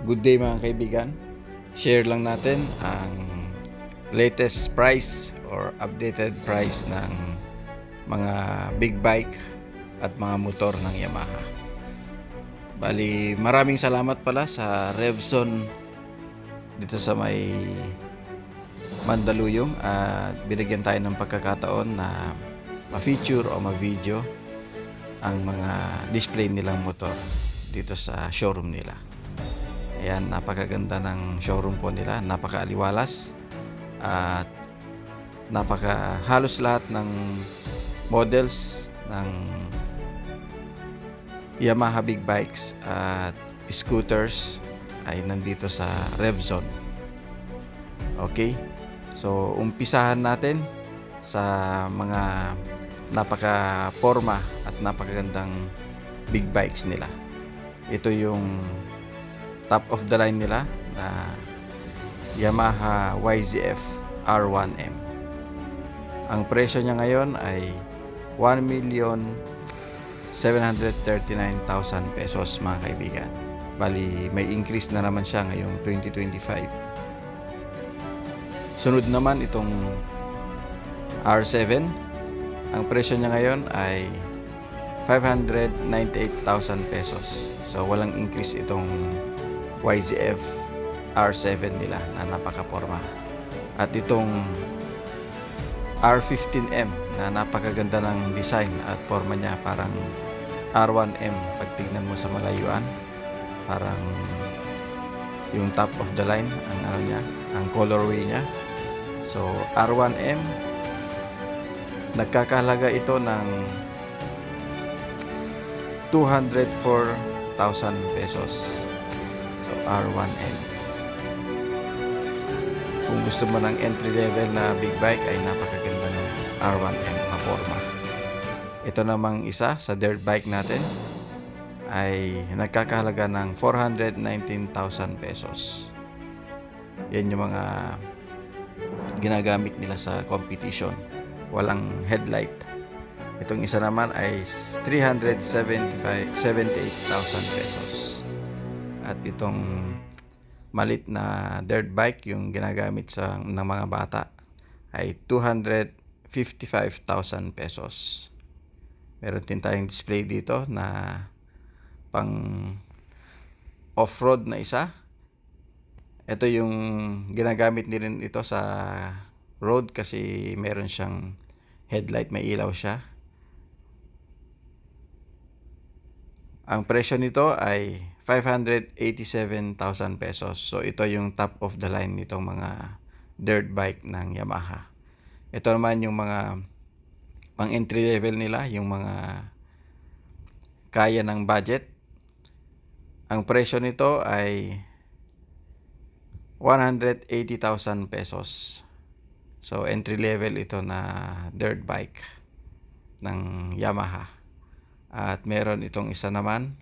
Good day mga kaibigan. Share lang natin ang latest price or updated price ng mga big bike at mga motor ng Yamaha. Bali, maraming salamat pala sa Revson dito sa may Mandaluyong at binigyan tayo ng pagkakataon na ma-feature o ma-video ang mga display nilang motor dito sa showroom nila. Ayan, napakaganda ng showroom po nila, napakaaliwalas at halos lahat ng models ng Yamaha big bikes at scooters ay nandito sa Revson. Okay, so umpisahan natin sa mga napaka-porma at napakagandang big bikes nila. Ito yung top of the line nila na Yamaha YZF R1M. Ang presyo niya ngayon ay 1,739,000 pesos mga kaibigan. Bali, may increase na naman siya ngayong 2025. Sunod naman itong R7. Ang presyo niya ngayon ay 598,000 pesos. So, walang increase itong YZF R7 nila na napaka-porma. At itong R15M na napakaganda ng design at porma niya, parang R1M pag tignan mo sa malayuan. Parang yung top of the line ang colorway niya. So, R1M, nagkakahalaga ito ng 204,000 pesos. So, R1M. Kung gusto mo ng entry level na big bike ay napakaganda ng R1M na forma. Ito namang isa sa dirt bike natin ay nagkakahalaga ng 419,000 pesos. Yan yung mga ginagamit nila sa competition. Walang headlight. Itong isa naman ay 378,000 pesos. At itong malit na dirt bike, yung ginagamit ng mga bata, ay 255,000 pesos. Meron din tayong display dito na pang off-road na isa. Ito yung ginagamit din ito sa road kasi meron siyang headlight, may ilaw siya. Ang presyo nito ay 587,000 pesos. So, ito yung top of the line nitong mga dirt bike ng Yamaha. Ito naman yung mga pang entry level nila, yung mga kaya ng budget. Ang presyo nito ay 180,000 pesos. So, entry level ito na dirt bike ng Yamaha. At meron itong isa naman,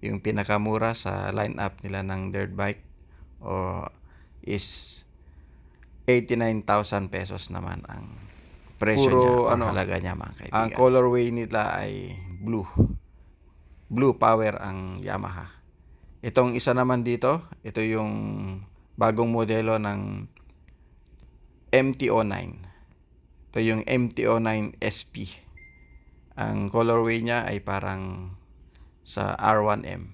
yung pinakamura sa lineup nila ng dirt bike is 89,000 pesos naman ang presyo niya, halaga niya mga kaibigan. Ang colorway nila ay blue. Blue power ang Yamaha. Itong isa naman dito, ito yung bagong modelo ng MT-09. Ito yung MT-09 SP. Ang colorway niya ay parang sa R1M.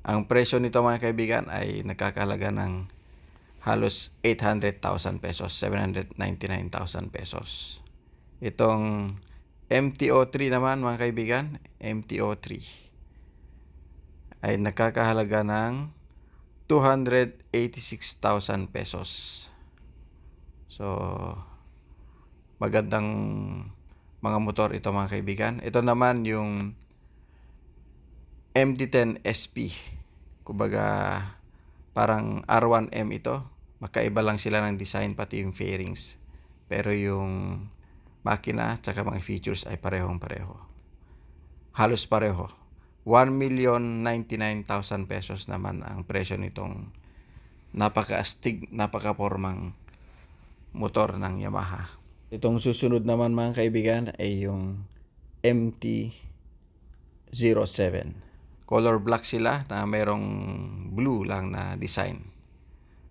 Ang presyo nito mga kaibigan ay nagkakahalaga ng halos 800,000 pesos, 799,000 pesos. Itong MT-03 naman mga kaibigan, MT-03 ay nagkakahalaga ng 286,000 pesos. So, magandang mga motor ito mga kaibigan. Ito naman yung MT-10 SP. Kumbaga, parang R1M ito. Magkaiba lang sila ng design, pati yung fairings. Pero yung makina at mga features ay parehong-pareho. Halos pareho. 1,099,000 pesos naman ang presyo nitong napaka-astig, napaka-pormang motor ng Yamaha. Itong susunod naman mga kaibigan ay yung MT-07. Color black sila na mayroong blue lang na design.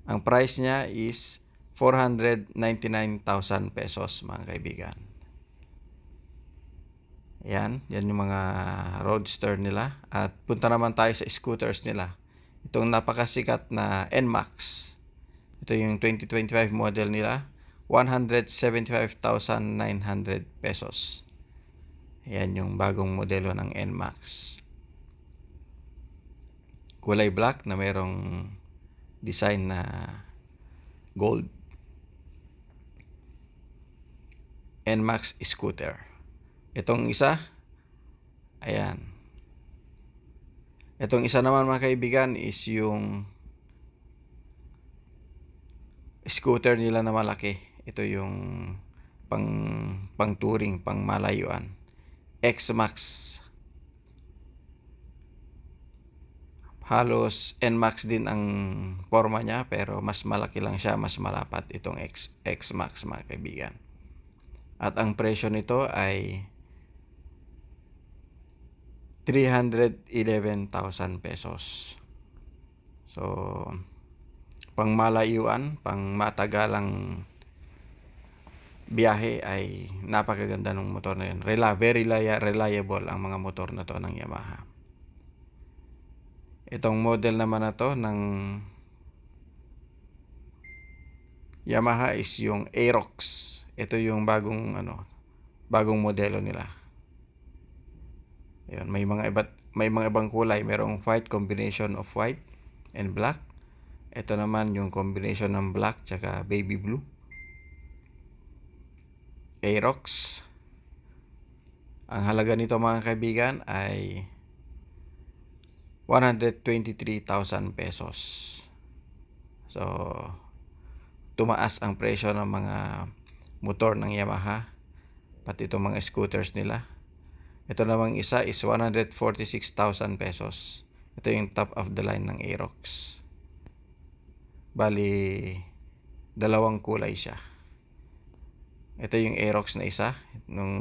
Ang price niya is 499,000 pesos mga kaibigan. Yan yung mga roadster nila. At punta naman tayo sa scooters nila. Itong napakasikat na NMAX. Ito yung 2025 model nila. 175,900 pesos. Yan yung bagong modelo ng NMAX. Kulay black na mayroong design na gold. NMAX scooter. Itong isa, ayan. Itong isa naman mga kaibigan is yung scooter nila na malaki. Ito yung pang touring, pang malayuan. X-Max. Halos NMAX din ang forma niya pero mas malaki lang siya, mas malapat itong X-Max mga kaibigan. At ang presyo nito ay 311,000 pesos. So, pang malayuan, pang matagalang biyahe ay napakaganda ng motor na yun. Very reliable ang mga motor na to ng Yamaha. Itong model naman na to ng Yamaha is yung Aerox. Ito yung bagong modelo nila. Ayun, may mga ibang kulay, merong white, combination of white and black. Ito naman yung combination ng black tsaka baby blue. Aerox. Ang halaga nito mga kaibigan ay 123,000 pesos. So, tumaas ang presyo ng mga motor ng Yamaha, pati itong mga scooters nila. Ito namang isa is 146,000 pesos. Ito yung top of the line ng Aerox. Bali, dalawang kulay siya. Ito yung Aerox na isa, nung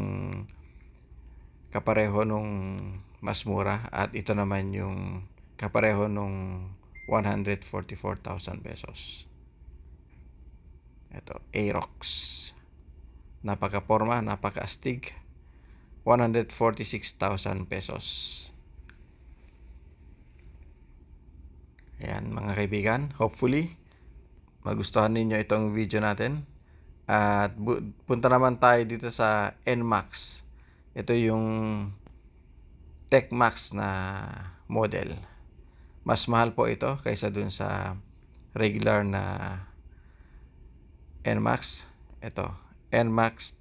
kapareho nung mas mura, at ito naman yung kapareho nung 144,000 pesos. Ito, Aerox. Napaka-porma, napaka-astig. 146,000 pesos. Ayan mga kaibigan, hopefully magustuhan ninyo itong video natin. At punta naman tayo dito sa NMAX. Ito yung TechMax na model. Mas mahal po ito kaysa dun sa regular na NMAX. Ito, NMAX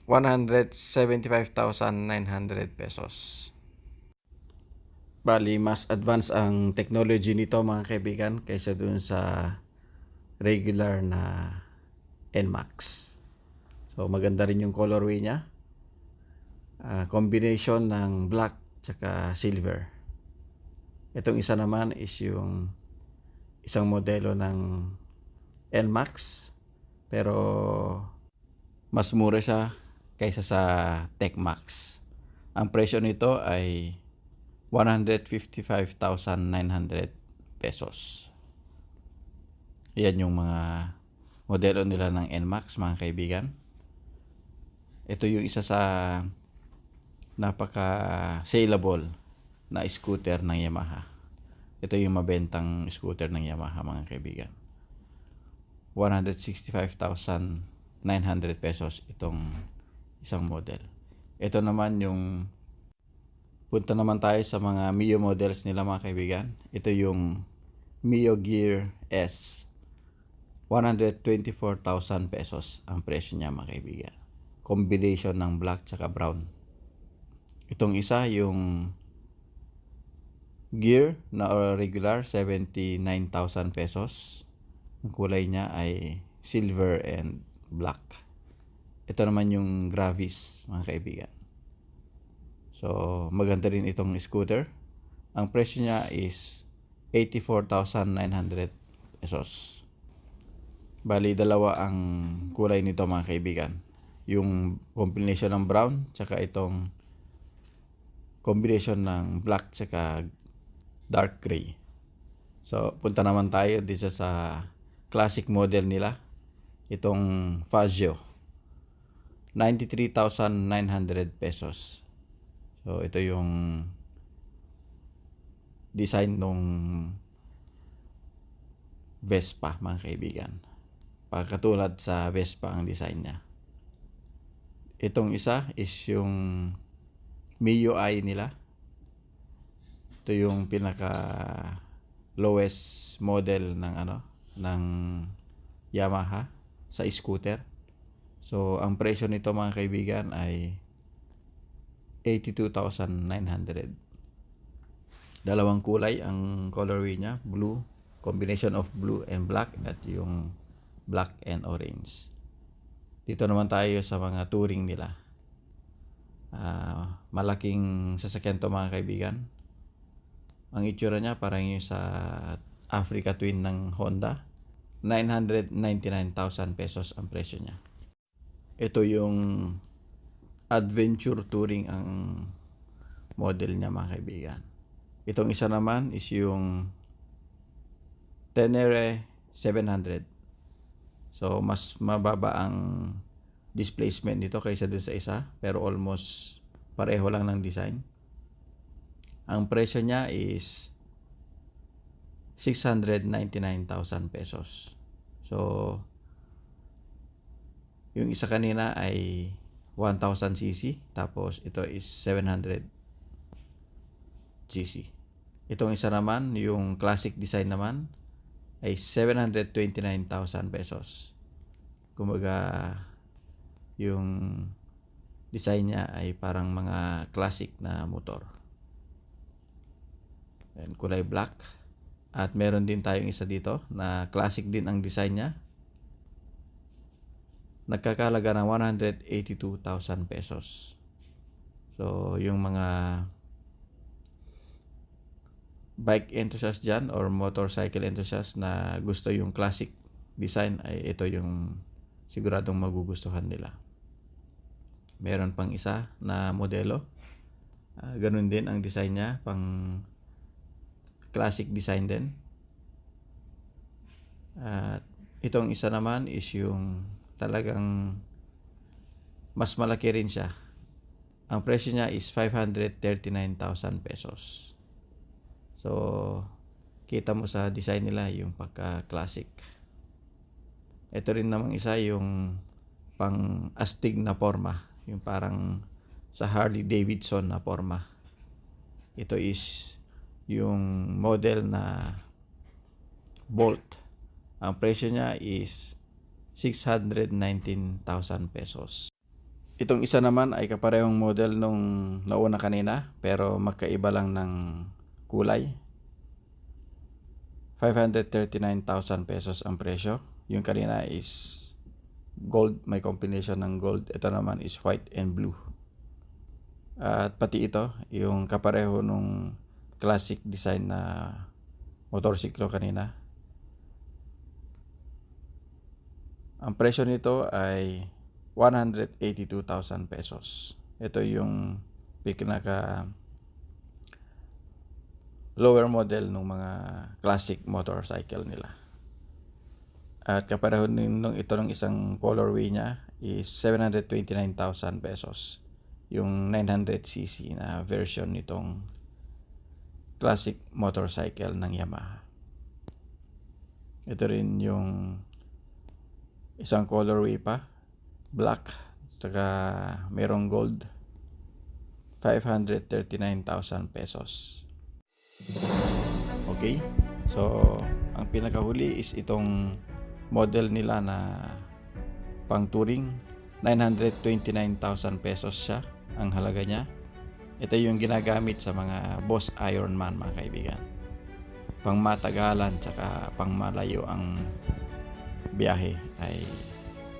175,900 pesos. Bali, mas advanced ang technology nito mga kaibigan kaysa dun sa regular na NMAX. So maganda rin yung colorway niya. Combination ng black tsaka silver. Itong isa naman is yung isang modelo ng NMAX pero mas mura siya kaysa sa TechMax. Ang presyo nito ay 155,900 pesos. Yan yung mga modelo nila ng NMAX mga kaibigan. Ito yung isa sa napaka-saleable na scooter ng Yamaha. Ito yung mabentang scooter ng Yamaha mga kaibigan. 165,900 pesos itong isang model. Ito naman yung punta naman tayo sa mga Mio models nila mga kaibigan. Ito yung Mio Gear S. 124,000 pesos ang presyo niya mga kaibigan. Combination ng black tsaka brown. Itong isa yung Gear na regular 79,000 pesos. Ang kulay niya ay silver and black. Ito naman yung Gravis mga kaibigan. So maganda rin itong scooter. Ang presyo niya is 84,900 pesos. Bali, dalawa ang kulay nito mga kaibigan. Yung combination ng brown tsaka itong combination ng black tsaka dark gray. So, punta naman tayo dito sa classic model nila. Itong Fazio. 93,900 pesos. So, ito yung design nung Vespa, mga kaibigan. Pagkatulad sa Vespa ang design niya. Itong isa is yung MIUI nila. Ito yung pinaka lowest model ng Yamaha sa scooter. So, ang presyo nito, mga kaibigan, ay 82,900. Dalawang kulay ang colorway niya, blue, combination of blue and black, at yung black and orange. Dito naman tayo sa mga touring nila. Malaking sasakyan to, mga kaibigan. Ang itsura niya parang yung sa Africa Twin ng Honda. 999,000 pesos ang presyo niya. Ito yung Adventure Touring ang model niya, mga kaibigan. Itong isa naman is yung Tenere 700. So, mas mababa ang displacement nito kaysa dun sa isa, pero almost pareho lang ng design. Ang presyo niya is 699,000 pesos. So, yung isa kanina ay 1,000cc, tapos ito is 700cc. Itong isa naman, yung classic design naman, ay 729,000 pesos. Kumbaga, yung design niya ay parang mga classic na motor. And kulay black. At meron din tayong isa dito na classic din ang design niya. Nagkakalaga ng 182,000 pesos. So, yung mga bike enthusiast dyan or motorcycle enthusiast na gusto yung classic design, ay ito yung siguradong magugustuhan nila. Meron pang isa na modelo. Ganun din ang design niya, pang classic design din. At itong isa naman is yung talagang mas malaki rin siya. Ang presyo niya is 539,000 pesos. So, kita mo sa design nila yung pagka-classic. Ito rin namang isa yung pang astig na forma, yung parang sa Harley Davidson na forma. Ito is yung model na Bolt. Ang presyo niya is 619,000 pesos. Itong isa naman ay kaparehong model nung nauna kanina, pero magkaiba lang ng kulay. 539,000 pesos ang presyo. Yung kanina is gold, may combination ng gold. Ito naman is white and blue. At pati ito, yung kapareho nung classic design na motorsiklo kanina. Ang presyo nito ay 182,000 pesos. Ito yung pinaka lower model ng mga classic motorcycle nila. At kapareho nung ito ng isang colorway niya is 729,000 pesos. Yung 900cc na version nitong classic motorcycle ng Yamaha. Ito rin yung isang colorway pa, black, saka merong gold. 539,000 pesos. Okay, so ang pinakahuli is itong model nila na pang touring. 929,000 pesos siya ang halaga niya. Ito yung ginagamit sa mga boss Ironman, mga kaibigan. Pang matagalan tsaka pang malayo ang biyahe ay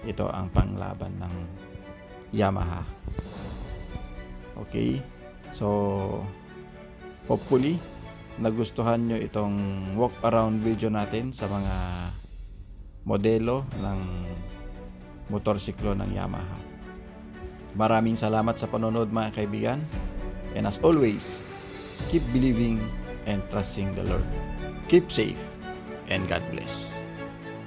ito ang panglaban ng Yamaha. Okay, so hopefully nagustuhan nyo itong walk around video natin sa mga modelo ng motorsiklo ng Yamaha. Maraming salamat sa panonood, mga kaibigan. And as always, keep believing and trusting the Lord. Keep safe and God bless.